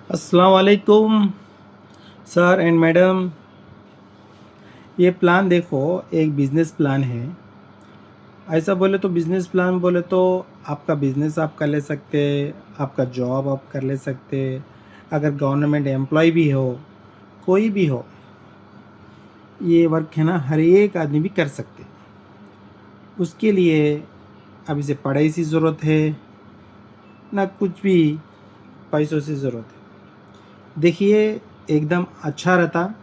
अस्सलाम वालेकुम sir and madam. ये प्लान देखो, एक बिज़नेस प्लान है। ऐसा बोले तो बिज़नेस प्लान बोले तो आपका बिज़नेस आप कर ले सकते, आपका जॉब आप कर ले सकते, अगर गवर्नमेंट एम्प्लॉय भी हो, कोई भी हो, ये वर्क है ना, हर एक आदमी भी कर सकते। उसके लिए अब इसे पढ़ाई की ज़रूरत है ना, कुछ भी पैसों से ज़रूरत है। देखिए, एकदम अच्छा रहता।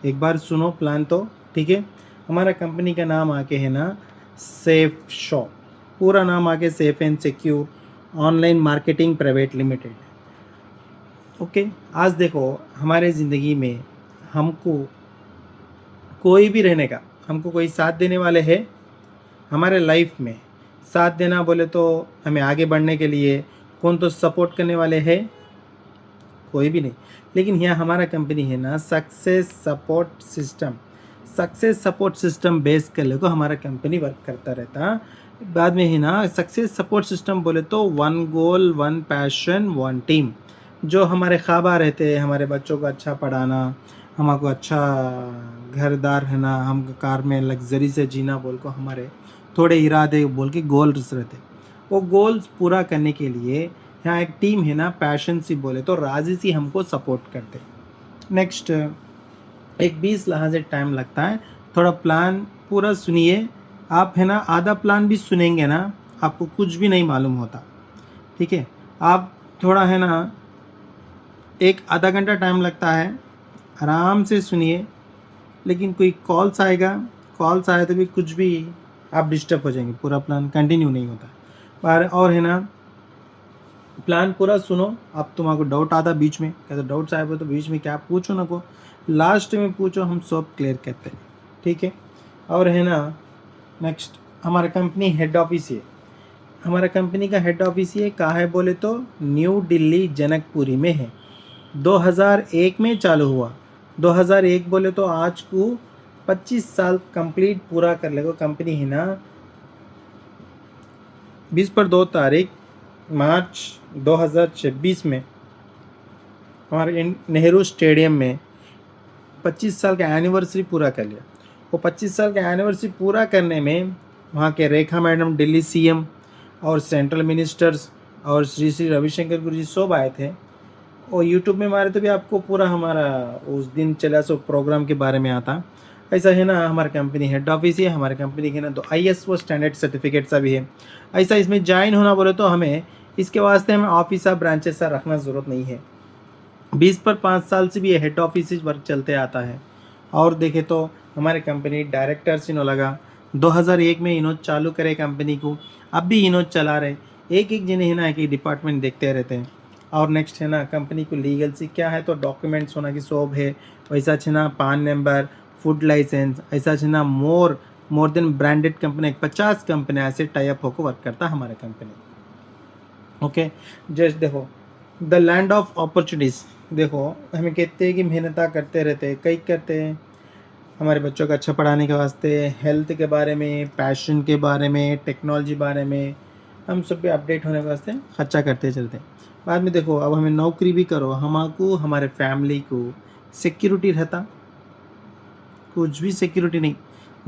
एक बार सुनो प्लान तो, ठीक है। हमारा कंपनी का नाम आके है ना, सेफ शॉप। पूरा नाम आके safe and secure online marketing private limited. Okay. आज देखो, हमारे ज़िंदगी में हमको कोई भी रहने का, हमको कोई साथ देने वाले है हमारे लाइफ में। साथ देना बोले तो हमें आगे बढ़ने के लिए कौन तो सपोर्ट करने वाले है? कोई भी नहीं। लेकिन यहाँ हमारा कंपनी है ना, सक्सेस सपोर्ट सिस्टम बेस कर ले को हमारा कंपनी वर्क करता रहता। बाद में है ना, सक्सेस सपोर्ट सिस्टम बोले तो one goal, one passion, one team. जो हमारे ख्वाबा रहते हैं, हमारे बच्चों को अच्छा पढ़ाना, हमको अच्छा घरदार रहना, हम कार में लग्जरी से जीना बोल को हमारे थोड़े इरादे बोल के गोल्स रहते। वो गोल्स पूरा करने के लिए यहाँ एक टीम है ना, पैशन सी बोले तो राजी सी हमको सपोर्ट करते। नेक्स्ट, एक 20 लहाज से टाइम लगता है। थोड़ा प्लान पूरा सुनिए। आप है ना, आधा प्लान भी सुनेंगे ना, आपको कुछ भी नहीं मालूम होता, ठीक है। आप थोड़ा है ना, एक आधा घंटा टाइम लगता है, आराम से सुनिए। लेकिन कोई कॉल्स आएगा, कॉल्स आए तो भी कुछ भी आप डिस्टर्ब हो जाएंगे, पूरा प्लान कंटिन्यू नहीं होता। और है ना, प्लान पूरा सुनो। अब तुम्हारा डाउट आता बीच में, क्या तो डाउट्स आए हो तो बीच में क्या पूछो ना को, लास्ट में पूछो, हम सब क्लियर करते हैं, ठीक है। और है ना, नेक्स्ट, हमारा कंपनी हेड ऑफिस है। हमारा कंपनी का हेड ऑफिस ये कहाँ है बोले तो न्यू दिल्ली जनकपुरी में है। 2001 में चालू हुआ। 2001 बोले तो आज को 25 साल कंप्लीट पूरा कर लेगा कंपनी है ना। 20 मार्च 2026 में हमारे नेहरू स्टेडियम में 25 साल का एनिवर्सरी पूरा कर लिया। वो 25 साल का एनिवर्सरी पूरा करने में वहाँ के रेखा मैडम, दिल्ली सीएम और सेंट्रल मिनिस्टर्स और श्री श्री रविशंकर गुरु जी सब आए थे। और यूट्यूब में मारे तो भी आपको पूरा हमारा उस दिन चला सो प्रोग्राम के बारे में आता। ऐसा है ना, हमारी कंपनी हेड ऑफिस है। हमारे कंपनी के ना तो ISO स्टैंडर्ड सर्टिफिकेट सा भी है। ऐसा इसमें ज्वाइन होना बोले तो हमें इसके वास्ते हमें ऑफिस ब्रांचेस सा रखना ज़रूरत नहीं है। 20 पर 5 साल से भी ये हेड ऑफिस वर्क चलते आता है। और देखे तो हमारे कंपनी डायरेक्टर्स इन्हों लगा 2001 में इन्हों चालू करे कंपनी को, अब भी इन्हों चला रहे। एक एक जने है ना, एक एक डिपार्टमेंट देखते रहते हैं। और नेक्स्ट है ना, कंपनी को लीगल से क्या है तो डॉक्यूमेंट्स होना की शोभ है। वैसा है ना, पान नंबर, फूड लाइसेंस, ऐसा है ना, more than branded company 50 company ऐसे टाइप होकर वर्क करता है हमारा कंपनी। ओके। जस्ट देखो, द लैंड ऑफ अपॉर्चुनिटीज़। देखो, हमें कहते हैं कि मेहनत करते रहते हैं, कई करते हैं हमारे बच्चों को अच्छा पढ़ाने के वास्ते, हेल्थ के बारे में, पैशन के बारे में, टेक्नोलॉजी बारे में, हम सब पे अपडेट होने के वास्ते खर्चा करते चलते हैं। बाद में देखो, अब हमें नौकरी भी करो, हमको हमारे फैमिली को सिक्योरिटी रहता, कुछ भी सिक्योरिटी नहीं।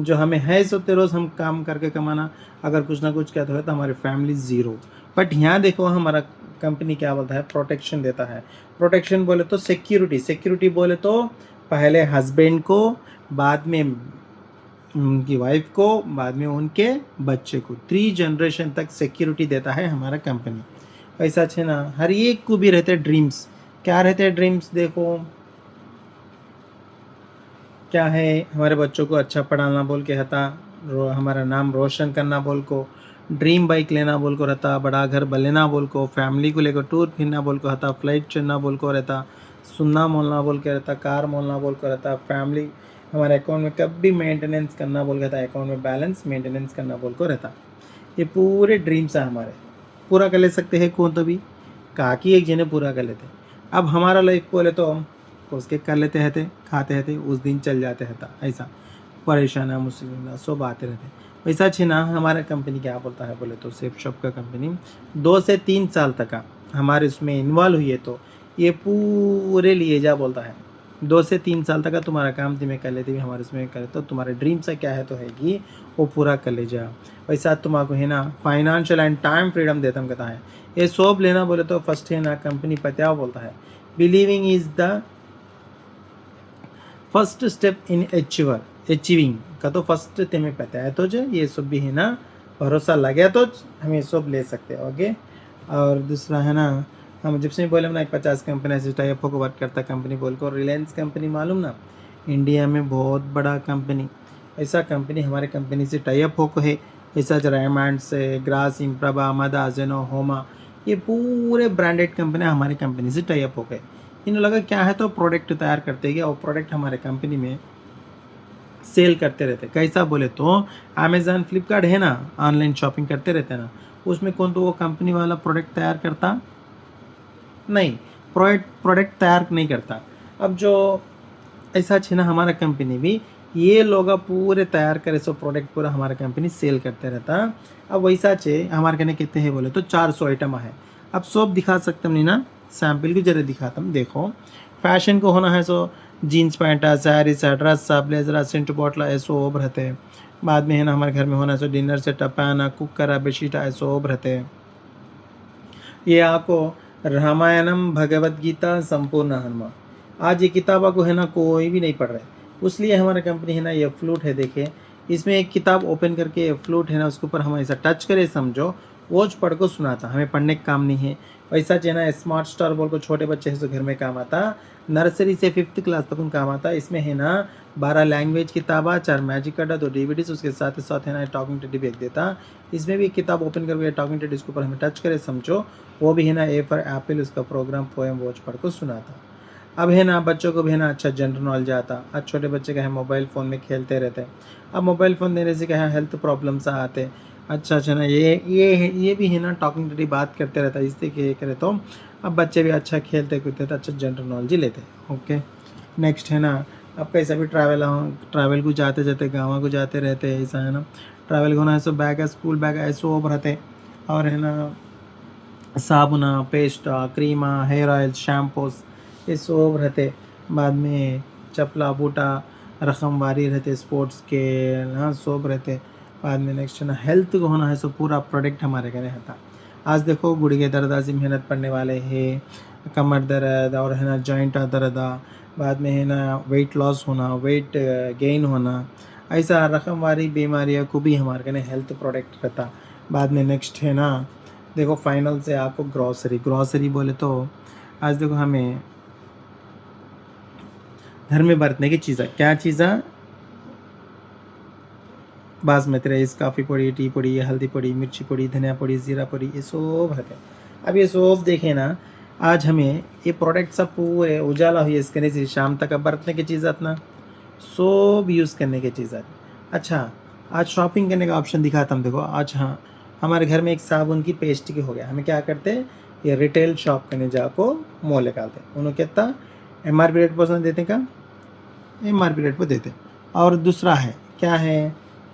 जो हमें है सोते रोज़ हम काम करके कमाना, अगर कुछ ना कुछ क्या तो है तो हमारे फैमिली ज़ीरो। बट यहाँ देखो, हमारा कंपनी क्या बोलता है, प्रोटेक्शन देता है। प्रोटेक्शन बोले तो सिक्योरिटी बोले तो पहले हस्बैंड को, बाद में उनकी वाइफ को, बाद में उनके बच्चे को, 3 जनरेशन तक सिक्योरिटी देता है हमारा कंपनी। ऐसा है ना, हर एक को भी रहते ड्रीम्स। क्या रहते हैं ड्रीम्स? देखो क्या है, हमारे बच्चों को अच्छा पढ़ाना बोल के रहता, हमारा नाम रोशन करना बोल को, ड्रीम बाइक लेना बोल को रहता, बड़ा घर लेना बोल को, फैमिली को लेकर टूर फिरना बोल को रहता, फ्लाइट चढ़ना बोल को रहता, सुनना मोलना बोल के रहता, कार मोलना बोल को रहता, फैमिली हमारे अकाउंट में कभी मेंटेनेंस करना बोल के था, अकाउंट में बैलेंस मेंटेनेंस करना बोल को रहता। ये पूरे ड्रीम्स है हमारे, पूरा कर ले सकते हैं कौन तो भी, काकी एक जने पूरा कर लेते। अब हमारा लाइफ बोले तो उसके कर लेते रहते, खाते रहते, उस दिन चल जाते रहता। ऐसा परेशान है, मुश्किल सब आते रहते। वैसा छिना हमारा कंपनी क्या बोलता है बोले तो, सेफ शॉप का कंपनी 2 से 3 साल तक का हमारे उसमें इन्वॉल्व हुई है तो ये पूरे लिए जा बोलता है 2 से 3 साल तक का तुम्हारा काम तुम्हें कर लेते भी हमारे इसमें करे तो तुम्हारे ड्रीम से क्या है तो हैगी वो पूरा कर ले जा। वैसा तुम्हारा है ना फाइनेंशियल एंड टाइम फ्रीडम देता हम कहता है। ये सब लेना बोले तो फर्स्ट है ना कंपनी पत्या बोलता है believing is the first step in achieving का तो फर्स्ट तुम्हें पता है तो जो ये सब भी है ना भरोसा लगे तो हम ये सब ले सकते हैं ओके। और दूसरा है ना हम जब से बोले ना 50 कंपनी ऐसे टाइप को वर्क करता कंपनी बोल को रिलायंस कंपनी मालूम ना इंडिया में बहुत बड़ा कंपनी ऐसा कंपनी हमारे कंपनी से टाइप हो है। ऐसा रेमंड से ग्रास इम्प्रभा मदा जेनो होमा ये पूरे ब्रांडेड कंपनी हमारे कंपनी से टाइप हो गए। इन्हें लगा क्या है तो प्रोडक्ट तैयार करते गए और प्रोडक्ट हमारे कंपनी में सेल करते रहते। कैसा बोले तो अमेज़न फ्लिपकार्ट है ना ऑनलाइन शॉपिंग करते रहते हैं ना उसमें कौन तो वो कंपनी वाला प्रोडक्ट तैयार करता नहीं प्रोडक्ट तैयार नहीं करता। अब जो ऐसा है ना हमारा कंपनी भी ये लोग पूरे तैयार करे सो प्रोडक्ट पूरा हमारा कंपनी सेल करते रहता। अब वैसा चे हमारे कहने कितने हैं बोले तो 400 आइटम है। अब सब दिखा सकते नहीं ना सैम्पल की जरा दिखाता हूँ देखो फैशन को होना है सो जीन्स पैंटा sari dress blazer scent bottle ऐसो ओब रहते। बाद में है ना हमारे घर में होना है सो डिनर सेट पैना कुक करा बेडशीट ऐसो ओब रहते। ये आपको रामायणम भगवत गीता संपूर्ण हनुमान आज ये किताबा को है ना कोई भी नहीं पढ़ रहे उसलिए हमारा कंपनी है ना ये फ्लूट है देखिए इसमें एक किताब ओपन करके ये फ्लूट है ना उसके ऊपर हम ऐसा टच करें समझो वो पढ़ को सुनाता हमें पढ़ने का काम नहीं है। वैसा जो है ना स्मार्ट स्टार बोल को छोटे बच्चे हैं तो घर में काम आता नर्सरी से 5th क्लास तक उन काम आता। इसमें है ना 12 लैंग्वेज किताबा 4 मैजिक अड्डा 2 DVDs उसके साथ है ना टॉकिंग टेडी भी एक देता। इसमें भी एक किताब ओपन करके टॉकिंग टेडी इसके ऊपर हमें टच करें समझो वो भी है ना ए फॉर एप्पल उसका प्रोग्राम पोएम वॉच पढ़ को सुनाता। अब है ना बच्चों को भी है ना अच्छा जनरल नॉलेज आता। आज छोटे बच्चे क्या है मोबाइल फ़ोन में खेलते रहते हैं। अब मोबाइल फ़ोन देने से क्या है हेल्थ प्रॉब्लम्स आते। अच्छा ना ये भी है ना टॉकिंग टू बात करते रहता है इससे कि करे तो अब बच्चे भी अच्छा खेलते कूदते तो अच्छा जनरल नॉलेज लेते ओके। नेक्स्ट है ना अब कैसा भी ट्रैवल को जाते जाते गाँव को जाते रहते हैं ऐसा है ना ट्रैवल को ना ऐसा बैग है स्कूल बैग ऐसे वो रहते। और है ना साबुना पेस्ट क्रीमा हेयर ऑयल शैम्पूस ये सब रहते। बाद में चपला बूटा रकमवारी रहते स्पोर्ट्स के ना सब रहते। बाद में नेक्स्ट है ना हेल्थ को होना है सो पूरा प्रोडक्ट हमारे घर रहता। आज देखो गुड़गे दर्द से मेहनत पड़ने वाले हैं कमर दर्द और है ना जॉइंट दर्द बाद में है ना वेट लॉस होना वेट गेन होना ऐसा रकमवारी बीमारियों को भी हमारे घर हेल्थ प्रोडक्ट रहता। बाद में नेक्स्ट है ना देखो फाइनल से आपको ग्रॉसरी बोले तो आज देखो हमें घर में बरतने की चीज़ क्या चीज़ बासमती राइस काफ़ी पड़ी टी पड़ी हल्दी पड़ी मिर्ची पड़ी धनिया पड़ी ज़ीरा पड़ी ये सब है। अब ये सब देखें ना आज हमें ये प्रोडक्ट सब पूरे उजाला हुई इसके से शाम तक अब बरतने की चीज़ अपना सब यूज़ करने की चीज़। अच्छा आज शॉपिंग करने का ऑप्शन दिखाता हम देखो आज हाँ हमारे घर में एक साबुन की पेस्ट की हो गया हमें क्या करते ये रिटेल शॉप करने जाको मोल निकालते उन्होंने कितना MRP रेट पर देते का MRP रेट पर देते। और दूसरा है क्या है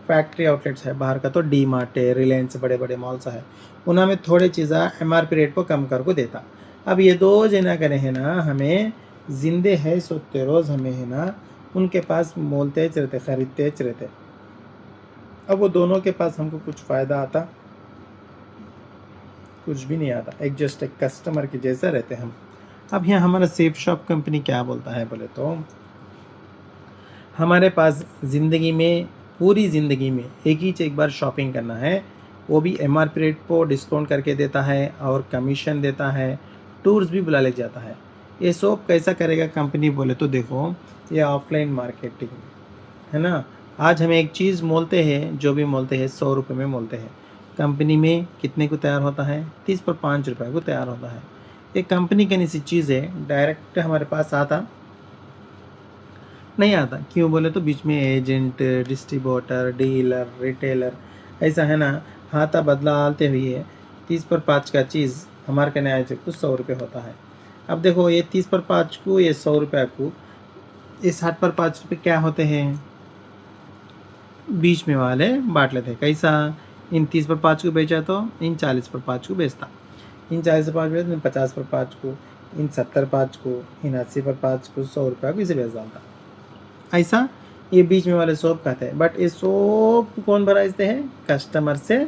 फैक्ट्री आउटलेट्स है बाहर का तो डी मार्ट है रिलायंस बड़े बड़े मॉल्स है उन्होंने थोड़े चीज़ा MRP रेट पर कम कर को देता। अब ये दो जना करे हैं ना हमें जिंदे है सोते रोज़ हमें है ना उनके पास मोलते रहते खरीदते रहते। अब वो दोनों के पास हमको कुछ फ़ायदा आता कुछ भी नहीं आता एक जस्ट एक कस्टमर के जैसा रहते हम। अब यहाँ हमारा सेफ शॉप कंपनी क्या बोलता है बोले तो हमारे पास ज़िंदगी में पूरी ज़िंदगी में एक बार शॉपिंग करना है वो भी MRP रेट पर डिस्काउंट करके देता है और कमीशन देता है टूर्स भी बुला ले जाता है। ये सब कैसा करेगा कंपनी बोले तो देखो ये ऑफलाइन मार्केटिंग है ना। आज हमें एक चीज़ मोलते हैं जो भी मोलते हैं 100 रुपये में मोलते हैं कंपनी में कितने को तैयार होता है 30 पर 5 रुपये को तैयार होता है। ये कंपनी की ऐसी चीज़ है डायरेक्ट हमारे पास आता नहीं आता क्यों बोले तो बीच में एजेंट डिस्ट्रीब्यूटर डीलर रिटेलर ऐसा है ना हाथा बदलाते हुए 30 पर 5 का चीज़ हमारे कहने आए थे कुछ 100 रुपये होता है। अब देखो ये 30 पर 5 को ये 100 रुपये को ये 60 पर 5 रुपये क्या होते हैं बीच में वाले बांट लेते हैं। कैसा इन 30 पर 5 को बेचा तो इन 40 पर 5 को बेचता इन 40 पर 5 बेचता इन 50 पर 5 को इन 70 पाँच को, इन 80 पर 5 को, 100 रुपया को इसे बेच डालता। ऐसा ये बीच में वाले सोप कहते हैं। बट ये सोप कौन भराइजते हैं? कस्टमर से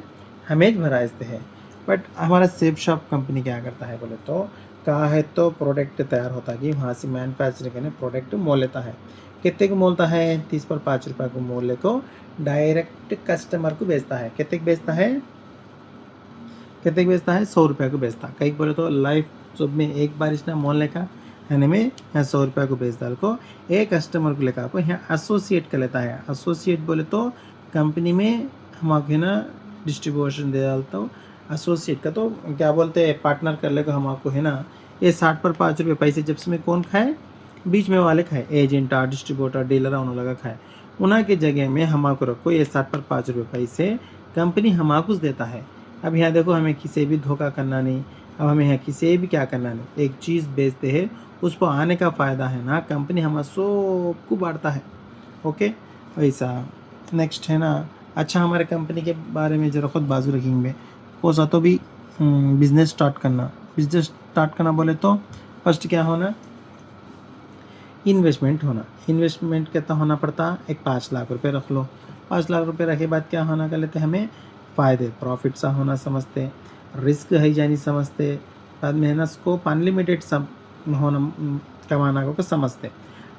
हमें भराइजते हैं। बट हमारा सेफ शॉप कंपनी क्या करता है बोले तो, कहा है तो प्रोडक्ट तैयार होता है कि वहाँ से मैन्युफैक्चरिंग करने प्रोडक्ट मोल लेता है। कितने को मोलता है? 30 पर 5 रुपये को मोल लेको डायरेक्ट कस्टमर को बेचता है। कितने को बेचता है? कितने को बेचता है? 100 रुपये को बेचता। कहीं बोले तो लाइफ शॉप में एक बार इसने मोल लेका यानी में यहाँ 100 रुपये को बेच डाल को एक कस्टमर को लेकर आपको यहाँ एसोसिएट कर लेता है। एसोसिएट बोले तो कंपनी में हम आपको है ना डिस्ट्रीब्यूशन दे डालता हूँ। एसोसिएट का तो क्या बोलते हैं, पार्टनर कर लेगा हम आपको है ना। ये 60 पर 5 रुपये पैसे जब से में कौन खाए? बीच में वाले खाए, एजेंट डिस्ट्रीब्यूटर डीलर उन्होंने लगा खाए। उन्हीं के जगह में हम आपको रखो ये 60 पर 5 रुपये पैसे कंपनी हम आपको देता है। अब यहाँ देखो हमें किसी भी धोखा करना नहीं, अब हमें यहाँ किसी भी क्या करना नहीं। एक चीज़ बेचते हैं उस पर आने का फ़ायदा है ना, कंपनी हम सबको बांटता है। ओके वैसा नेक्स्ट है ना। अच्छा हमारे कंपनी के बारे में जरा खुद बाजू रखेंगे। कोसा तो भी बिजनेस स्टार्ट करना बोले तो फर्स्ट क्या होना? इन्वेस्टमेंट होना। इन्वेस्टमेंट कितना होना पड़ता? एक 5 लाख रुपए रख लो। 5 लाख रुपए रखे बाद क्या होना कर लेते हमें? फ़ायदे प्रॉफिट सा होना समझते, रिस्क है जानी समझते, बाद में है ना स्कोप अनलिमिटेड सब होना कमाना को समझते।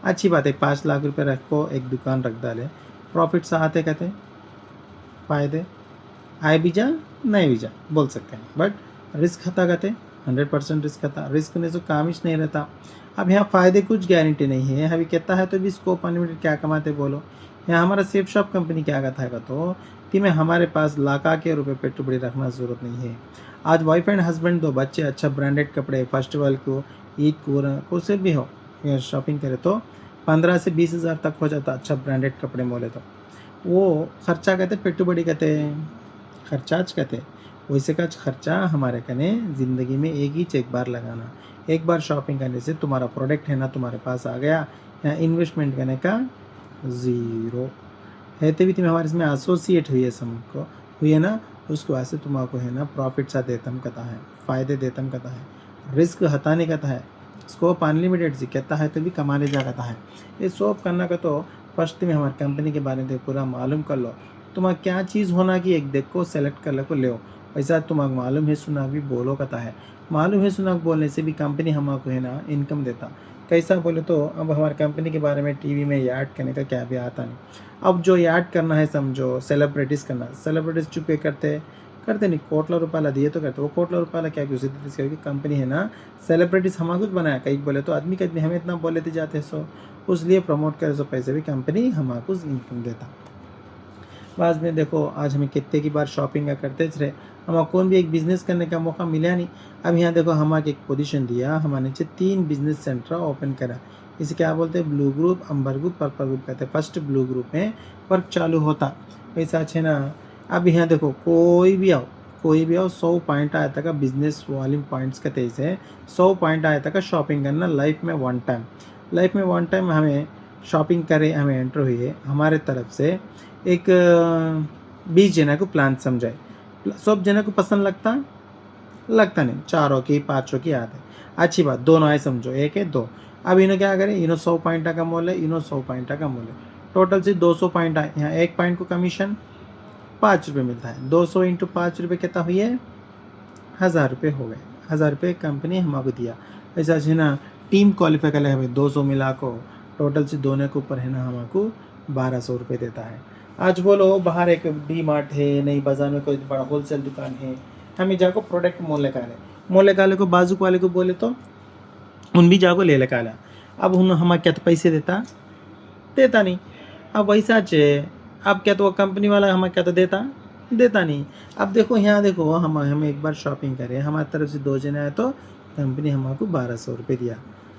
अच्छी बात है। 5 लाख रुपए रखो, एक दुकान रख डाले, प्रॉफिट सा आते कहते फ़ायदे आए भी जा नहीं भी जा बोल सकते हैं। बट रिस्क खाता कहते 100% रिस्क खाता। रिस्क में तो काम ही नहीं रहता। अब यहाँ फ़ायदे कुछ गारंटी नहीं है। अभी कहता है तो भी स्कोप अनलिमिटेड क्या कमाते बोलो। यहाँ हमारा सेफ शॉप कंपनी क्या कहता है तो कि मैं हमारे पास लाखा के रुपए पेट्रोल रखना ज़रूरत नहीं है। आज वाइफ एंड हस्बैंड दो बच्चे अच्छा ब्रांडेड कपड़े फेस्टिवल को ईद को से भी हो शॉपिंग करे तो 15 से 20 हज़ार तक हो जाता। अच्छा ब्रांडेड कपड़े मोले तो वो खर्चा कहते पेट्रोल कहते खर्चाच कहते। वैसे का खर्चा हमारे कने ज़िंदगी में एक ही एक बार लगाना। एक बार शॉपिंग करने से तुम्हारा प्रोडक्ट है ना तुम्हारे पास आ गया, यहाँ इन्वेस्टमेंट करने का ज़ीरो है। तभी तुम हमारे इसमें एसोसिएट हुई है सबको हुई है ना, उसको वैसे तुम्हारा है ना प्रॉफिट सा देतम कहता है, फ़ायदे देतम कहता है, रिस्क हटाने कहता है, स्कोप अनलिमिटेड जी कहता है तो भी कमाने जा कहता है। ये सोप करना का तो फर्स्ट में हमारी कंपनी के बारे में पूरा मालूम कर लो। तुम्हारा क्या चीज़ होना कि एक देखो सेलेक्ट कर लो को ले। वैसा तुम्हारा मालूम है सुना भी बोलो कहता है। मालूम है सुना बोलने से भी कंपनी हमको है ना इनकम देता। कैसा बोले तो अब हमारी कंपनी के बारे में टीवी में याड करने का क्या भी आता नहीं। अब जो याड करना है समझो सेलिब्रिटीज़ करना, सेलिब्रिटीज़ चुपे करते नहीं, कोटला रुपया दिए तो करते। वो कोटला रुपया क्या क्यों देते? क्योंकि कंपनी है ना सेलिब्रिटीज़ हम कुछ बनाया। कहीं बोले तो आदमी के आदमी हमें इतना बोल लेते जाते सो उसलिए प्रमोट करे सो पैसे भी कंपनी हमको इनकम देता। बाद में देखो आज हमें कितने की बार शॉपिंग करते रहे, हमें कौन भी एक बिज़नेस करने का मौका मिला नहीं। अब यहाँ देखो हमारे एक पोजीशन दिया, हमारे नीचे 3 बिजनेस सेंटर ओपन करा। इसे क्या बोलते हैं? ब्लू ग्रुप, अम्बर ग्रुप, पर्पल ग्रुप कहते हैं। फर्स्ट ब्लू ग्रुप में वर्क चालू होता वैसा है ना। अब यहाँ देखो कोई भी आओ 100 पॉइंट आया था का बिजनेस वॉल्यूम पॉइंट्स कहते हैं इसे। 100 पॉइंट आया था का शॉपिंग करना लाइफ में वन टाइम हमें शॉपिंग करे, हमें एंटर हुई है हमारे तरफ से एक 20 जना को प्लान समझाए। सब जना को पसंद लगता नहीं, 4 की 5 की आते। अच्छी बात, दोनों आए समझो, एक है 2। अब इन्हों क्या करें, इन्हों 100 पॉइंट का मोल है, इन्हों 100 पॉइंट का मोल है, टोटल से 200 पॉइंट आए। यहाँ 1 पॉइंट को कमीशन 5 रुपये मिलता है। 200 इंटू 5 रुपये कितना हुई है? 1000 रुपये हो गए। 1000 रुपये कंपनी हमको दिया। ऐसा है ना टीम क्वालिफाई कर ले हमें 200 मिला को टोटल से दोनों के ऊपर है ना हमको 1200 रुपये देता है। आज बोलो बाहर एक डी मार्ट है, नई बाजार में कोई बड़ा होलसेल दुकान है, हमें जाको प्रोडक्ट मोल निकाले को बाजू वाले को बोले तो उन भी जाको ले निकाला। अब उन हमारे क्या तो पैसे देता नहीं। अब वैसा चे अब क्या तो कंपनी वाला हमें क्या तो देता नहीं। अब देखो यहाँ देखो हम एक बार शॉपिंग करें, हमारी तरफ से 2 जने आए तो कंपनी हमको 1200 रुपये दिया।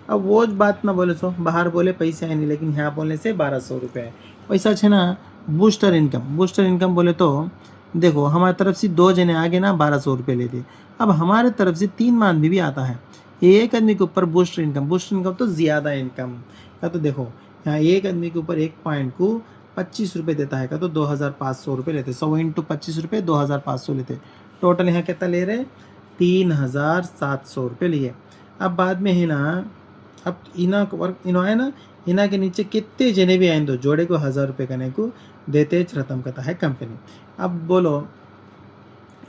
अब वो बात ना बोले तो बाहर बोले पैसे आए नहीं, लेकिन यहाँ बोलने से 1200 रुपये है। वैसा है ना बूस्टर इनकम बोले तो देखो हमारी तरफ से 2 जने आगे ना 1200 रुपये लेते। अब हमारे तरफ से 3 आदमी भी आता है, एक आदमी के ऊपर बूस्टर इनकम तो ज़्यादा इनकम का। तो देखो यहाँ एक आदमी के ऊपर 1 पॉइंट को 25 रुपये देता है का, तो 2500 रुपये लेते। 100 इंटू 25 रुपये 2500 लेते। टोटल यहाँ कितना ले रहे? 3700 रुपये लिए। अब बाद में है ना, अब इना वर्क इनो है ना, इना के नीचे कितने जने भी आए दो जोड़े को 1000 रुपये करने को देते रतम कहता है कंपनी। अब बोलो,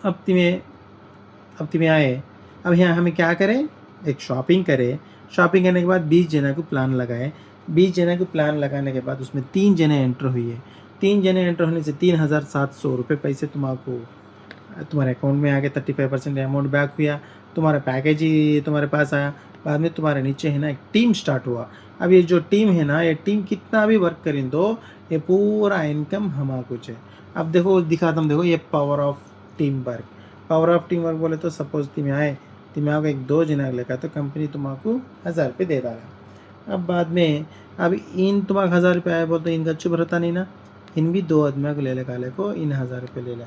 अब तुम्हें आए, अब यहाँ हमें क्या करें, एक शॉपिंग करें। शॉपिंग करने के बाद 20 जने को प्लान लगाए। 20 जने को प्लान लगाने के बाद उसमें 3 जने एंटर हुई है। 3 जने एंटर होने से 3700 रुपये पैसे तुम्हारे अकाउंट में आ गए। 35% अमाउंट बैक हुआ, तुम्हारा पैकेज ही तुम्हारे पास आया। बाद में तुम्हारे नीचे है ना एक टीम स्टार्ट हुआ। अब ये जो टीम है ना, ये टीम कितना भी वर्क करें दो, ये पूरा इनकम हमारा कुछ है। अब देखो दिखाता हूँ, देखो ये power of team work. Power of team work बोले तो सपोज तुम्हें एक 2 जना लेकर तो कंपनी तुम्हारा 1000 रुपये दे रहा है। अब बाद में अब इन तुम्हारा 1000 रुपये आए बोलते इनका चुप रहता नहीं ना, इन भी 2 आदमी को ले ले काले को इन 1000 रुपये ले लें।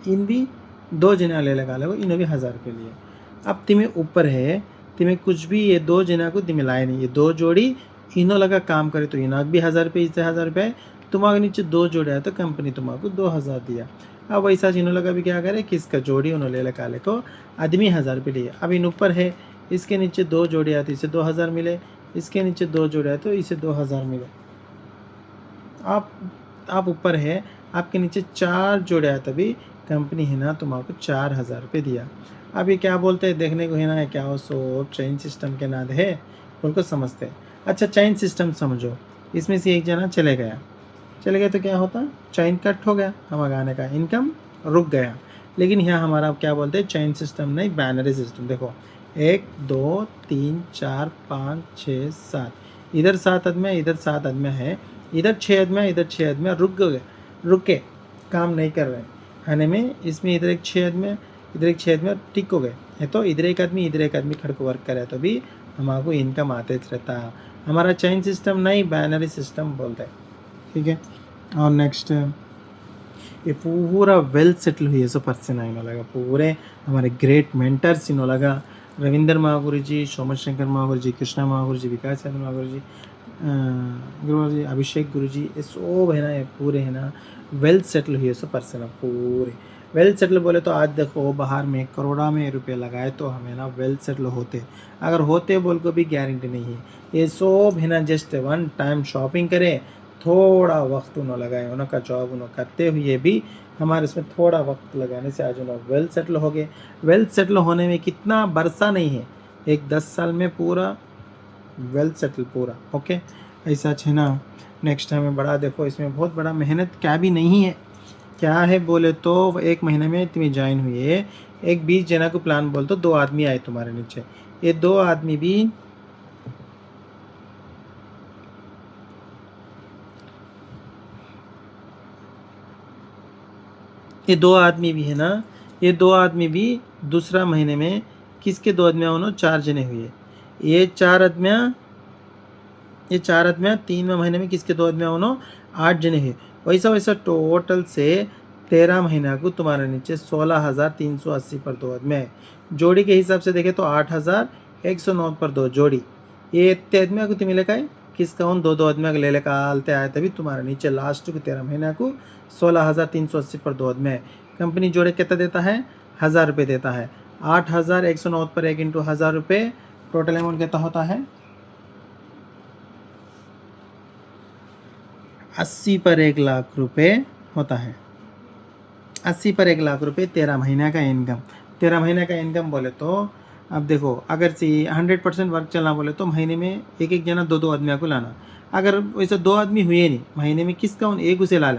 इन भी 2 जना ले लगा लो, इन्हों भी 1000 रुपये लिए। अब तुम्हें ऊपर है, तुम्हें कुछ भी ये 2 जना को तुम्हें लाए नहीं, ये 2 जोड़ी इन्हों लगा काम करे तो इन्हों भी 1000 रुपये, इससे 1000 रुपये तुम्हारे नीचे 2 जोड़े आए तो कंपनी तुम्हारा 2000 दिया। अब वैसा इन्हों लगा भी क्या करे, किसका जोड़ी उन्होंने ले लगा ले को आदमी 1000 रुपये लिए। अब इन ऊपर है, इसके नीचे 2 जोड़े आए तो इसे 2000 मिले, इसके नीचे 2 जोड़े आए तो इसे 2000 मिले। आप ऊपर है, आपके नीचे 4 जोड़े आए तभी कंपनी है ना तुम्हारा 4000 रुपये दिया। अब ये क्या बोलते हैं देखने को है ना, क्या हो सो चेन सिस्टम के नाद है उनको समझते हैं। अच्छा चेन सिस्टम समझो, इसमें से एक जना चले गया तो क्या होता, चेन कट हो गया, हमारा गाने का इनकम रुक गया। लेकिन यहाँ हमारा क्या बोलते हैं, चेन सिस्टम नहीं बैनरी सिस्टम। देखो 1 2 3 4 5 6 7, इधर 7 आदमी, इधर 7 आदमी है, इधर 6 आदमी, इधर 6 आदमी रुक के काम नहीं कर रहे खाने में। इसमें इधर एक 6 आदमी, इधर एक 6 आदमी टिक हो गए है, तो इधर एक आदमी खड़ को वर्क करे तो भी हमारे इनकम आते रहता है। हमारा चेन सिस्टम नहीं बैनरी सिस्टम बोलते हैं, ठीक है। और नेक्स्ट ये पूरा वेल सेटल हुई है सो पर्सन आने लगा, पूरे हमारे ग्रेट मेंटर्स इन्हों लगा, रविंद्र महागुरु जी, सोमशंकर महागुरु जी, कृष्णा महागुरु जी, विकास चंद्र महागुरु जी, गुरु जी, अभिषेक गुरु जी, ये सब है ना, ये पूरे है ना वेल सेटल हुई है सो पर्सन पूरे वेल सेटल। बोले तो आज देखो बाहर में करोड़ा में रुपए लगाए तो हमें ना वेल सेटल होते, अगर होते बोल को भी गारंटी नहीं है। ये सब है ना जस्ट 1 टाइम शॉपिंग करें, थोड़ा वक्त उन्होंने लगाए, उनका जॉब उन्होंने करते हुए भी हमारे इसमें थोड़ा वक्त लगाने से आज उन्होंने वेल सेटल हो गए। वेल सेटल होने में कितना बरसा नहीं है, एक 10 साल में पूरा वेल सेटल पूरा, ओके ऐसा है ना। नेक्स्ट हमें बड़ा देखो, इसमें बहुत बड़ा मेहनत क्या भी नहीं है, क्या है बोले तो 1 महीने में तुम्हें ज्वाइन हुई है, एक 20 जना को प्लान बोल तो 2 आदमी आए तुम्हारे नीचे, ये 2 आदमी भी है ना, ये 2 आदमी भी दूसरा महीने में किसके 2 आदमी उन्होंने 4 जने हुए, ये 4 आदमियाँ 3वें महीने में किसके 2 आदमी उन्होंने 8 जने हुए। वैसा टोटल से 13 महीना को तुम्हारे नीचे 16,380 पर 2 आदमी है। जोड़ी के हिसाब से देखें तो 8,109 पर 2 जोड़ी, ये इतने आदमी को तुम्हें लेकर किसका उन 2 आदमी को ले लेकर आलते आए तभी तुम्हारे नीचे लास्ट को 13 महीना को 16,380 पर 2 आदमी है। कंपनी जोड़े कितना देता है, 1000 रुपये देता है। 8,109 पर 1 इंटू 1000 रुपये, टोटल अमाउंट कितना होता है 80 पर 1 लाख रुपए होता है। 80 पर 1 लाख रुपए 13 महीने का इनकम। 13 महीने का इनकम बोले तो अब देखो, अगर से 100% वर्क चलना बोले तो महीने में एक जना 2 आदमियों को लाना। अगर वैसा 2 आदमी हुए नहीं महीने में, किसका उन एक उसे ला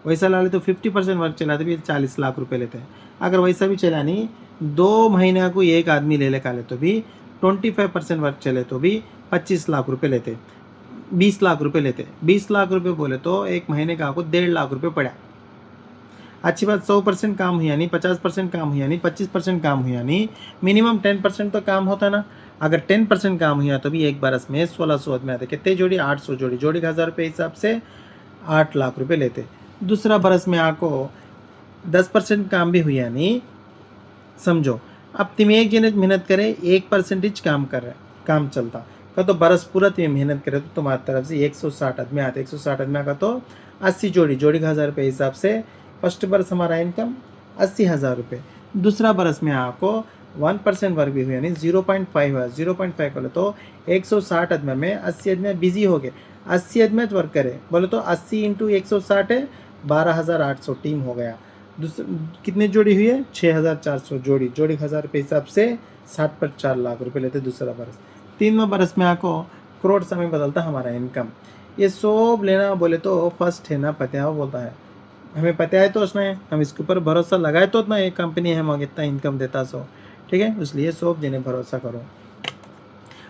वैसा ला ले तो 50% वर्क चला तो भी 40 लाख रुपए लेते हैं। अगर वैसा भी चला नहीं, 2 महीने को एक आदमी ले ले तो भी 25% वर्क चले तो भी 25 लाख रुपए लेते, 20 लाख रुपए लेते। 20 लाख रुपए बोले तो एक महीने का आपको 1.5 लाख रुपए पड़ा। अच्छी बात 100% काम हुआ नहीं, 50% काम हुआ नहीं, 25% काम हुआ नहीं, मिनिमम 10% तो काम होता ना। अगर 10% काम हुआ तो भी एक बरस में 1600 आदमी आते, कितने जोड़ी 800 जोड़ी का 1000 रुपये हिसाब से 8 लाख रुपए लेते। दूसरा बरस में आपको 10% काम भी हुआ नहीं, समझो अब तुम एक जने मेहनत करे 1% काम कर रहे काम चलता का तो बरस पूरा तुम्हें मेहनत करे तो तुम्हारी तरफ से 160 आदमी आते। 160 आदमी का तो 80 जोड़ी का 1000 रुपये हिसाब से फर्स्ट बरस हमारा इनकम 80,000 रुपये। दूसरा बरस में आपको 1% वर्क भी हुआ, यानी 0.5 हुआ। 0.5 बोले तो 160 आदमी में 80 आदमी बिजी हो गए, 80 आदमी वर्क करे बोले तो 80 इंटू 160 है 12,800 टीम हो गया। कितनी जोड़ी हुई है? 6,400 जोड़ी। जोड़ी 1,000 रुपये हिसाब से 60 पर 4 लाख रुपए लेते दूसरा बरस। तीनवा बरस में आपको करोड़ समय बदलता हमारा इनकम। ये सब लेना बोले तो फर्स्ट है ना पता बोलता है, हमें पता है तो उसने हम इसके ऊपर भरोसा लगाए तो उतना एक कंपनी है हमें इतना इनकम देता सो, ठीक है, इसलिए सब जिन्हें भरोसा करो।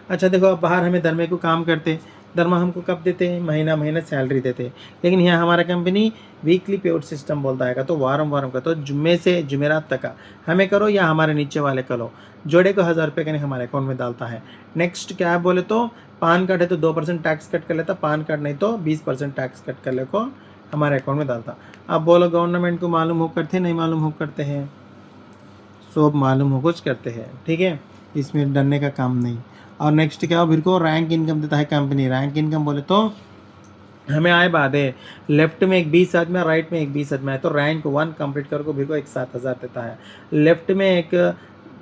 अच्छा देखो, अब बाहर हमें धर्मे को काम करते, धर्मा हमको कब देते हैं? महीना महीना सैलरी देते हैं। लेकिन यहाँ हमारा कंपनी वीकली पेड सिस्टम बोलता है, तो वारम वारम का, तो जुम्मे से जुमेरात तक का हमें करो या हमारे नीचे वाले करो, जोड़े को 1,000 रुपये का हमारे अकाउंट में डालता है। नेक्स्ट क्या है बोले तो पान कार्ड है तो 2% टैक्स कट कर लेता, पान कार्ड नहीं तो 20% टैक्स कट कर ले को हमारे अकाउंट में डालता। अब बोलो गवर्नमेंट को मालूम हो करते नहीं मालूम हो करते हैं, सब मालूम हो कुछ करते हैं, ठीक है, इसमें डरने का काम नहीं। और नेक्स्ट क्या फिर को रैंक इनकम देता है कंपनी। रैंक इनकम बोले तो हमें आए बात है, लेफ्ट में एक 20 आदमी है, राइट में एक 20 आदमी है, तो रैंक 1 कंप्लीट करके फिर को एक 7,000 देता है। लेफ्ट में एक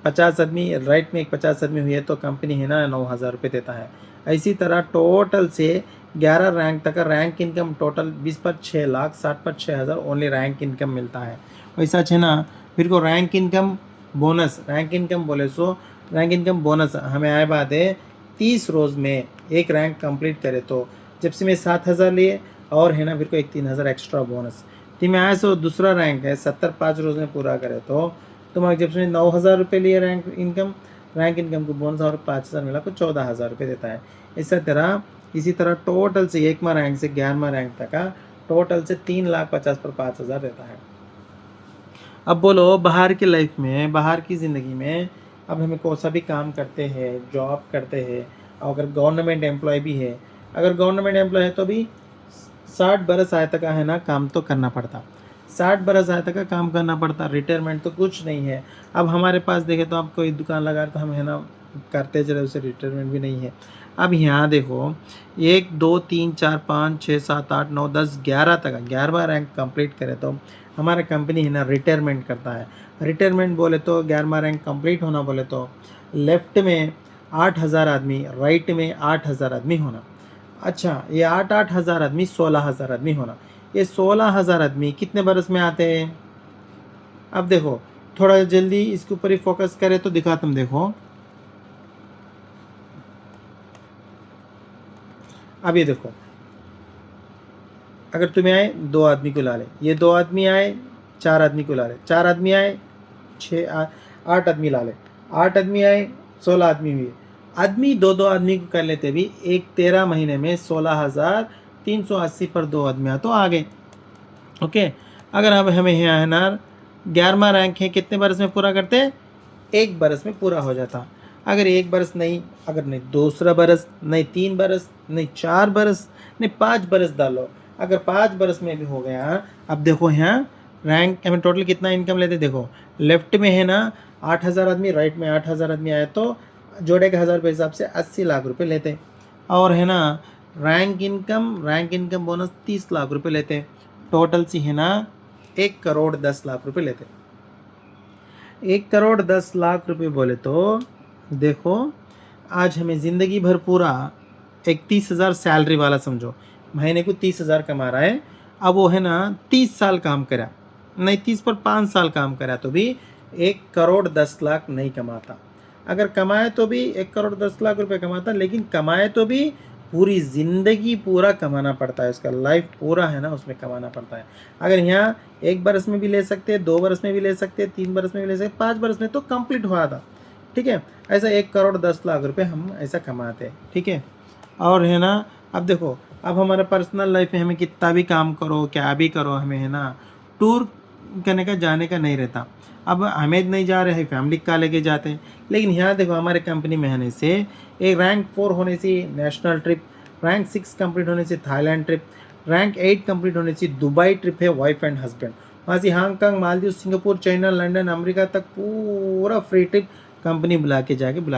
50 आदमी, राइट में एक 50 आदमी हुई है तो कंपनी है ना 9,000 रुपये देता है। इसी तरह टोटल से 11 रैंक तक का रैंक इनकम टोटल 20 पर 6 लाख, 60 पर 6,000 ओनली रैंक इनकम मिलता है। वैसा है ना फिर को rank income bonus. Rank income बोले सो रैंक इनकम बोनस हमें आए बात है 30 रोज़ में एक रैंक कंप्लीट करे तो जब से मैं 7,000 लिए और है ना फिर को एक 3,000 एक्स्ट्रा बोनस। तो मैं आए सो दूसरा रैंक है 70 5 रोज़ में पूरा करे तो तुम जब से 9,000 रुपये लिए रैंक इनकम को बोनस और 5,000 मिला तो 14,000 रुपये देता है। इसी तरह टोटल से 1वां रैंक से 11वां रैंक तक का टोटल से 3,50,000 पर 5,000 देता है। अब बोलो बाहर की लाइफ में, बाहर की ज़िंदगी में अब हमें कौन सा भी काम करते हैं, जॉब करते हैं, अगर गवर्नमेंट एम्प्लॉय भी है, अगर गवर्नमेंट एम्प्लॉय है तो भी 60 बरस आए तक का है ना काम तो करना पड़ता, 60 बरस आए तक का काम करना पड़ता। रिटायरमेंट तो कुछ नहीं है। अब हमारे पास देखे तो आप कोई दुकान लगा तो हम है ना करते चले, उसे रिटायरमेंट भी नहीं है। अब यहाँ देखो 1 2 3 4 5 6 7 8 9 10 11 तक 11वां रैंक कंप्लीट करे तो हमारा कंपनी है ना रिटायरमेंट करता है। रिटायरमेंट बोले तो 11वां रैंक कंप्लीट होना बोले तो लेफ्ट में 8,000 आदमी, राइट में 8,000 आदमी होना। अच्छा ये 8,000 आदमी 16,000 आदमी होना। ये 16,000 आदमी कितने बरस में आते हैं? अब देखो थोड़ा जल्दी इसके ऊपर ही फोकस करें तो दिखा, तुम देखो अब ये देखो, अगर तुम्हें आए 2 आदमी को ला ले, ये 2 आदमी आए 4 आदमी को ला ले, 4 आदमी आए 8 आदमी ला ले, 8 आदमी आए 16 आदमी हुए। आदमी 2 आदमी को कर लेते भी एक 13 महीने में 16,380 पर 2 आदमी तो आ गए। ओके, अगर अब हमें यहाँ है ना 11वां रैंक है, कितने बरस में पूरा करते? 1 बरस में पूरा हो जाता। अगर 1 बरस नहीं, अगर नहीं दूसरा बरस, नहीं 3 बरस, नहीं 4 बरस, नहीं 5 बरस डालो। अगर 5 बरस में भी हो गया, अब देखो यहाँ रैंक हमें टोटल कितना इनकम लेते देखो, लेफ्ट में है ना 8,000 आदमी, राइट में 8,000 आदमी आए तो जोड़े के 1,000 रुपये हिसाब से 80 लाख रुपए लेते। और है ना रैंक इनकम बोनस 30 लाख रुपए लेते। टोटल सी है ना 1 करोड़ 10 लाख रुपए लेते। 1 करोड़ 10 लाख रुपए बोले तो देखो आज हमें ज़िंदगी भर पूरा एक 30,000 सैलरी वाला समझो, महीने को 30,000 कमा रहा है। अब वो है ना 30 साल काम करा, नहीं 30 पर 5 साल काम करा तो भी 1 करोड़ 10 लाख नहीं कमाता। अगर कमाए तो भी 1 करोड़ 10 लाख रुपए कमाता, लेकिन कमाए तो भी पूरी ज़िंदगी पूरा कमाना पड़ता है, उसका लाइफ पूरा है ना उसमें कमाना पड़ता है। अगर यहाँ 1 बरस में भी ले सकते हैं, 2 बरस में भी ले सकते हैं, 3 बरस में भी ले सकते हैं, 5 बरस में तो कंप्लीट हुआ था, ठीक है। ऐसा 1 करोड़ 10 लाख रुपए हम ऐसा कमाते हैं, ठीक है। और है ना अब देखो, अब हमारा पर्सनल लाइफ में हमें कितना भी काम करो, क्या भी करो, हमें है ना टूर करने का जाने का नहीं रहता। अब हमें नहीं जा रहे हैं, फैमिली का लेके जाते हैं। लेकिन यहाँ देखो हमारे कंपनी में आने से एक रैंक 4 होने से नेशनल ट्रिप, रैंक 6 कंप्लीट होने से थाईलैंड ट्रिप, रैंक 8 कंप्लीट होने से दुबई ट्रिप है वाइफ एंड हस्बैंड, वहाँ से Hong Kong, Maldives, Singapore, China, London, America तक पूरा फ्री ट्रिप कंपनी बुला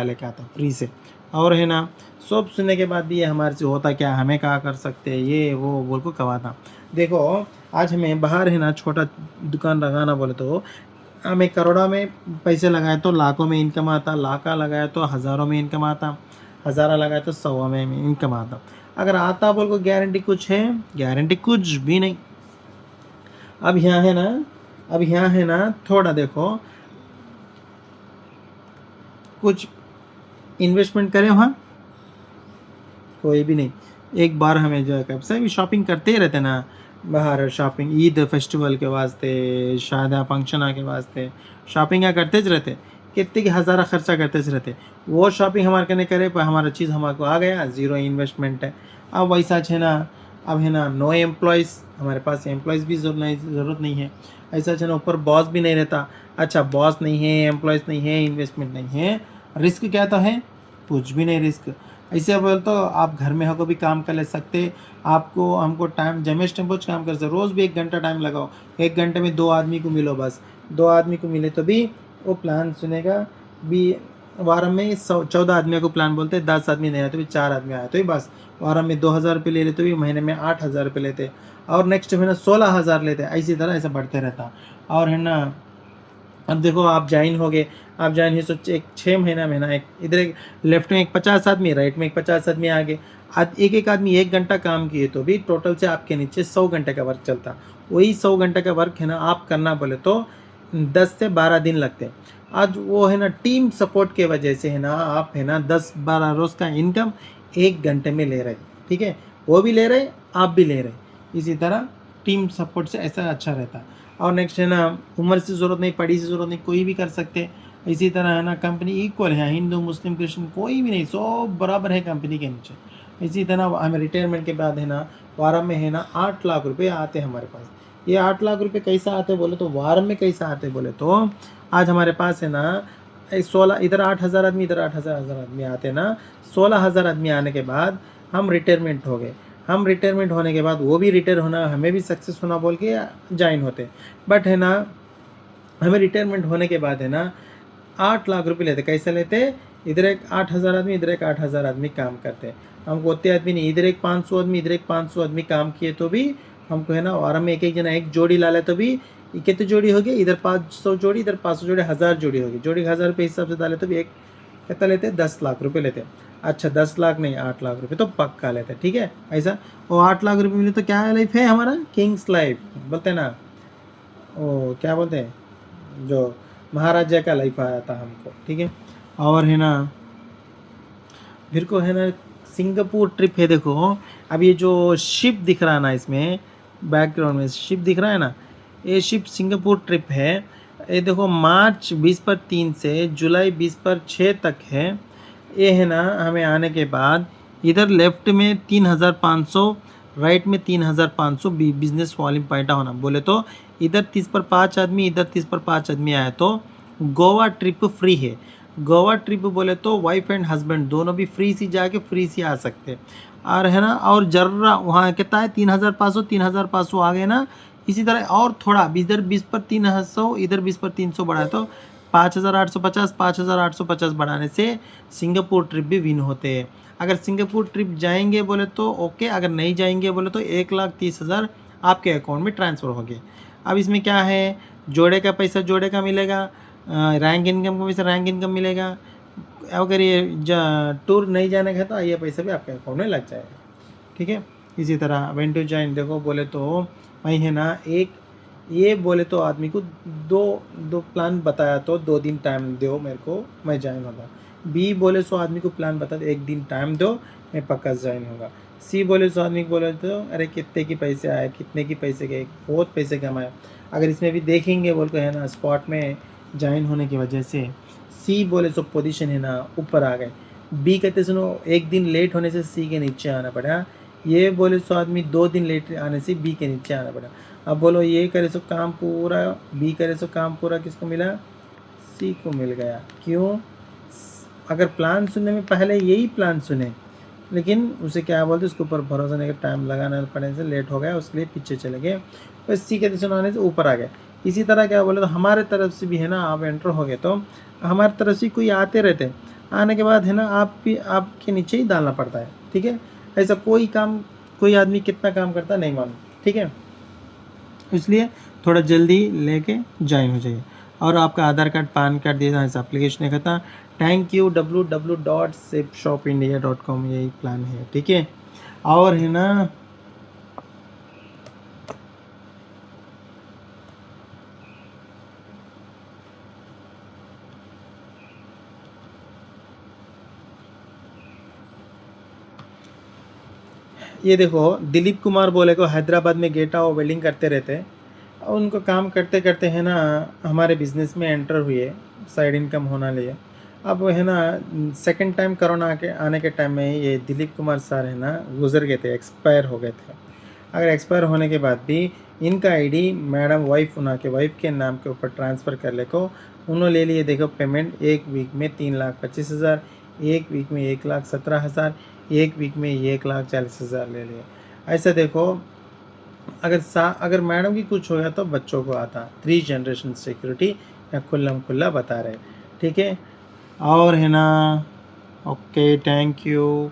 लेके आता फ्री से। और है ना सब सुनने के बाद भी ये हमारे से होता क्या, हमें क्या कर सकते हैं, ये वो बोल को कवाता। देखो आज हमें बाहर है ना छोटा दुकान लगाना बोले तो हमें करोड़ों में पैसे लगाए तो लाखों में इनकम आता, लाखा लगाए तो हज़ारों में इनकम आता, हज़ारा लगाए तो सौ में इनकम आता। अगर आता बोल को गारंटी कुछ है? गारंटी कुछ भी नहीं। अब यहाँ है ना, अब यहाँ है ना, थोड़ा देखो, कुछ इन्वेस्टमेंट करें वहाँ? कोई भी नहीं। एक बार हमें जो है कब से भी शॉपिंग करते ही रहते ना, बाहर शॉपिंग, ईद फेस्टिवल के वास्ते, शादी फंक्शन के वास्ते शॉपिंग करते ज रहते, कितने की हज़ारा खर्चा करते ज रहते। वो शॉपिंग हमारे करने करे पर हमारा चीज़ हमारे को आ गया, ज़ीरो इन्वेस्टमेंट है। अब वैसा है ना, अब है ना नो एम्प्लॉयज़, हमारे पास एम्प्लॉयज़ भी ज़रूरत नहीं है। ऐसा है ना, ऊपर बॉस भी नहीं रहता। अच्छा, बॉस नहीं है, एम्प्लॉयज़ नहीं है, इन्वेस्टमेंट नहीं है, रिस्क क्या तो है? कुछ भी नहीं रिस्क। ऐसे बोल तो आप घर में होकर भी काम कर ले सकते। आपको हमको टाइम जमेश टेम्पो काम कर सकते, रोज़ भी 1 घंटा टाइम लगाओ, 1 घंटे में 2 आदमी को मिलो, बस 2 आदमी को मिले तो भी वो प्लान सुनेगा भी। वारम में 14 आदमियों को प्लान बोलते हैं, 10 आदमी नहीं आए तो भी 4 आदमी आए तो भी बस वारम में 2000 रुपये ले लेते, भी महीने में 8000 रुपये लेते, और नेक्स्ट महीना 16000 लेते। इसी तरह ऐसा बढ़ते रहता। और है ना, अब देखो आप ज्वाइन हो गए, आप ज्वाइन हुए सोच एक 6 महीना में ना, एक इधर एक लेफ्ट में एक 50 आदमी, राइट में एक 50 आदमी आ गए। आज एक एक आदमी 1 घंटा काम किए तो भी टोटल से आपके नीचे 100 घंटे का वर्क चलता। वही 100 घंटे का वर्क है ना, आप करना बोले तो 10 से 12 दिन लगते। आज वो है ना टीम सपोर्ट के वजह से है ना, आप है ना 10-12 रोज़ का इनकम 1 घंटे में ले रहे, ठीक है? वो भी ले रहे, आप भी ले रहे। इसी तरह टीम सपोर्ट से ऐसा अच्छा रहता। और नेक्स्ट है ना, उम्र से ज़रूरत नहीं, पढ़ी से ज़रूरत नहीं, कोई भी कर सकते। इसी तरह है ना, कंपनी इक्वल है, हिंदू मुस्लिम क्रिश्चियन कोई भी नहीं, सब बराबर है कंपनी के नीचे। इसी तरह हमें रिटायरमेंट के बाद है ना, वारम में है ना 8 लाख रुपए आते हैं हमारे पास। ये 8 लाख रुपए कैसा आते बोले तो, वारम में कैसा आते बोले तो, आज हमारे पास है ना 16, इधर 8000 आदमी, इधर 8000 आदमी आते ना, 16000 आदमी आने के बाद हम रिटायरमेंट हो गए। हम रिटायरमेंट होने के बाद वो भी रिटायर होना, हमें भी सक्सेस होना बोल के ज्वाइन होते। बट है ना, हमें रिटायरमेंट होने के बाद है ना 8 लाख रुपए लेते। कैसे लेते? इधर एक 8000 आदमी, इधर एक 8000 आदमी काम करते। हमको उतने आदमी नहीं, इधर एक 500 आदमी, इधर एक 500 आदमी काम किए तो भी हमको है ना, वारम में एक एक जना एक जोड़ी ला ले तो भी कितनी जोड़ी हो गई? इधर 500 जोड़ी, इधर 500 जोड़ी, 1000 जोड़ी होगी। जोड़ी 1000 रुपये हिसाब से डाले तो भी एक कितना लेते? 10 लाख रुपए लेते। अच्छा, 10 लाख नहीं, 8 लाख रुपए तो पक्का लेते, ठीक है? ऐसा वो 8 लाख रुपए मिले तो क्या लाइफ है हमारा? किंग्स लाइफ बोलते हैं ना, वो क्या बोलते हैं, जो महाराजा का लाइफ आया था हमको, ठीक है? और है ना, फिर को है ना सिंगापुर ट्रिप है। देखो अब ये जो शिप दिख रहा है ना, इसमें बैकग्राउंड में शिप दिख रहा है ना, ये शिप सिंगापुर ट्रिप है। ये देखो मार्च 20 पर 3 से जुलाई 20 पर 6 तक है। ये है ना, हमें आने के बाद इधर लेफ्ट में 3500, राइट में 3500 बिजनेस वॉल्यूम पॉइंट होना बोले तो, इधर 30 पर 5 आदमी, इधर 30 पर 5 आदमी आए तो गोवा ट्रिप फ्री है। गोवा ट्रिप बोले तो वाइफ एंड हस्बैंड दोनों भी फ्री सी जाके फ्री सी आ सकते। और है ना, और जर्रा वहाँ कितना है? 3500 आ गए ना। इसी तरह और थोड़ा इधर 20 पर 300, इधर 20 पर 300 बढ़ाए तो 5850, 5850 बढ़ाने से सिंगापुर ट्रिप भी विन होते हैं। अगर सिंगापुर ट्रिप जाएंगे बोले तो ओके, अगर नहीं जाएंगे बोले तो 1,30,000 आपके अकाउंट में ट्रांसफ़र हो गए। अब इसमें क्या है, जोड़े का पैसा जोड़े का मिलेगा, रैंक इनकम का पैसा रैंक इनकम मिलेगा। अगर ये टूर नहीं जाने का तो ये पैसा भी आपके अकाउंट में लग जाएगा, ठीक है? इसी तरह वेन टू जॉइन देखो बोले तो वही है ना, एक ये बोले तो आदमी को दो प्लान बताया तो 2 दिन टाइम दो मेरे को, मैं ज्वाइन होगा। बी बोले सो आदमी को प्लान बता दो 1 दिन टाइम दो, मैं पक्का ज्वाइन होगा। सी बोले सो आदमी को बोले तो अरे कितने की पैसे आए, कितने की पैसे गए, बहुत पैसे कमाए। अगर इसमें भी देखेंगे बोल के है ना, स्पॉट में ज्वाइन होने की वजह से सी बोले सो पोजीशन है ना ऊपर आ गए। बी कहते सुनो 1 दिन लेट होने से सी के नीचे आना पड़ा। ये बोले सो आदमी 2 दिन लेट आने से बी के नीचे आना पड़ा। अब बोलो ये करे सो काम पूरा, बी करे सो काम पूरा किसको मिला? सी को मिल गया। क्यों? अगर प्लान सुनने में पहले यही प्लान सुने, लेकिन उसे क्या बोलते उसके ऊपर भरोसा नहीं, टाइम लगाना पड़ने से लेट हो गया, उसके लिए पीछे चले गए, तो सी के दिशा आने से ऊपर आ गए। इसी तरह क्या बोले तो हमारे तरफ से भी है ना, आप एंटर हो गए तो हमारी तरफ से कोई आते रहते हैं, आने के बाद है ना आप भी आपके नीचे ही डालना पड़ता है, ठीक है? ऐसा कोई काम, कोई आदमी कितना काम करता नहीं मालूम, ठीक है? इसलिए थोड़ा जल्दी लेके ज्वाइन हो जाइए। और आपका आधार कार्ड पैन कार्ड देना इस एप्लीकेशन का था। थैंक यू www.safeshopindia.com यही प्लान है, ठीक है। और है ना ये देखो दिलीप कुमार बोले को हैदराबाद में गेटा और वेल्डिंग करते रहते हैं। उनको काम करते करते है ना हमारे बिजनेस में एंटर हुए, साइड इनकम होना लिए। अब है ना सेकंड टाइम कोरोना के आने के टाइम में ये दिलीप कुमार सर है ना गुजर गए थे, एक्सपायर हो गए थे। अगर एक्सपायर होने के बाद भी इनका आईडी मैडम वाइफ उना के वाइफ के नाम के ऊपर ट्रांसफ़र कर ले को उन्होंने ले लिए। देखो पेमेंट एक वीक में 3,25,000, एक वीक में 1,17,000, एक वीक में 1,40,000 ले लिए। ऐसा देखो अगर मैडम की कुछ हो गया तो बच्चों को आता। 3 जनरेशन सिक्योरिटी या खुल्लम खुल्ला बता रहे, ठीक है। और है ना ओके, थैंक यू।